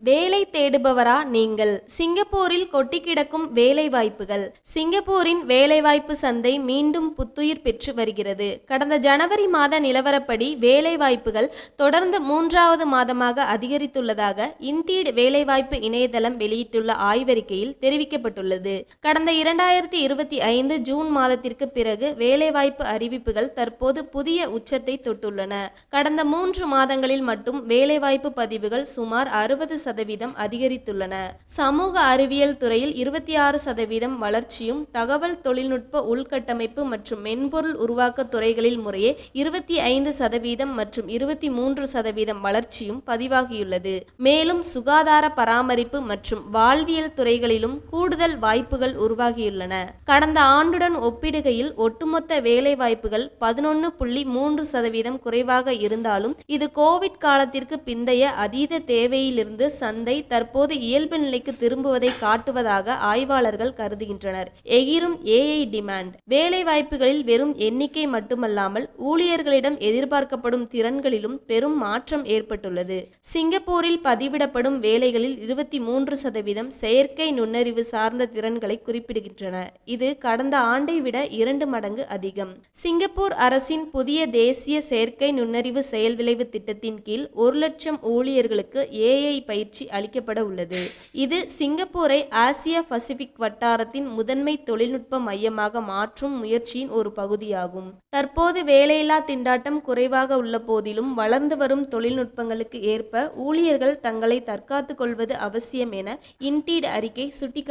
வேலை தேடுபவரா நீங்கள்? சிங்கப்பூரில் கொட்டி கிடக்கும் வேலைவாய்ப்புகள். சிங்கப்பூரின் வேலைவாய்ப்பு சந்தை மீண்டும் புத்துயிர் பெற்று வருகிறது. கடந்த ஜனவரி மாத நிலவரப்படி வேலைவாய்ப்புகள் தொடர்ந்து 3வது மாதமாக அதிகரித்துள்ளதாக இண்டீட் வேலைவாய்ப்பு இணையதளம் வெளியிட்டுள்ள ஆய்வறிக்கையில் தெரிவிக்கப்பட்டுள்ளது. கடந்த 2025 ஜூன் மாதத்திற்கு பிறகு வேலைவாய்ப்பு அறிவிப்புகள் தற்போது புதிய உச்சத்தை தொட்டுள்ளன. கடந்த 3 மாதங்களில் மட்டும் வேலைவாய்ப்பு பதிவுகள் சுமார் 60% அதிகரித்துள்ளன. சமூக அறிவியல் துறையில் 26% வளர்ச்சியும், தகவல் தொழில்நுட்ப உள்கட்டமைப்பு மற்றும் மென்பொருள் உருவாக்க துறைகளில் முறையே 25% மற்றும் 23% வளர்ச்சியும் பதிவாகியுள்ளது. மேலும் சுகாதார பராமரிப்பு மற்றும் வாழ்வியல் துறைகளிலும் கூடுதல் வாய்ப்புகள் உருவாகியுள்ளன. கடந்த ஆண்டுடன் ஒப்பிடுகையில் ஒட்டுமொத்த வேலைவாய்ப்புகள் 11.3% குறைவாக இருந்தாலும் இது கோவிட் காலத்திற்கு பிந்தைய அதீத தேவையிலிருந்து சந்தை தற்போது இயல்பு நிலைக்கு திரும்புவதை காட்டுவதாக ஆய்வாளர்கள் கருதுகின்றனர். எகிரும் ஏஐ டிமாண்ட். வேலைவாய்ப்புகளில் வெறும் எண்ணிக்கை மட்டுமல்லாமல் ஊழியர்களிடம் எதிர்பார்க்கப்படும் திறன்களிலும் பெரும் மாற்றம் ஏற்பட்டுள்ளது. சிங்கப்பூரில் பதிவிடப்படும் வேலைகளில் 23% செயற்கை நுண்ணறிவு சார்ந்த திறன்களை குறிப்பிடுகின்றன. இது கடந்த ஆண்டை விட 2 மடங்கு அதிகம். சிங்கப்பூர் அரசின் புதிய தேசிய செயற்கை நுண்ணறிவு செயல்விளைவு திட்டத்தின் கீழ் 1 லட்சம் ஊழியர்களுக்கு ஏஐ பயிற்சி அளிக்கப்பட உள்ளது. இது சிங்கப்பூரை ஆசியா பசிபிக் வட்டாரத்தின் முதன்மை தொழில்நுட்ப மையமாக மாற்றும் முயற்சியின் ஒரு பகுதியாகும். தற்போது வேலையில்லா திண்டாட்டம் குறைவாக உள்ள போதிலும் வளர்ந்து வரும் தொழில்நுட்பங்களுக்கு ஏற்ப ஊழியர்கள் தங்களை தற்காத்துக் கொள்வது அவசியம் என இண்டீட் அறிக்கை சுட்டிக்காட்டுகிறது.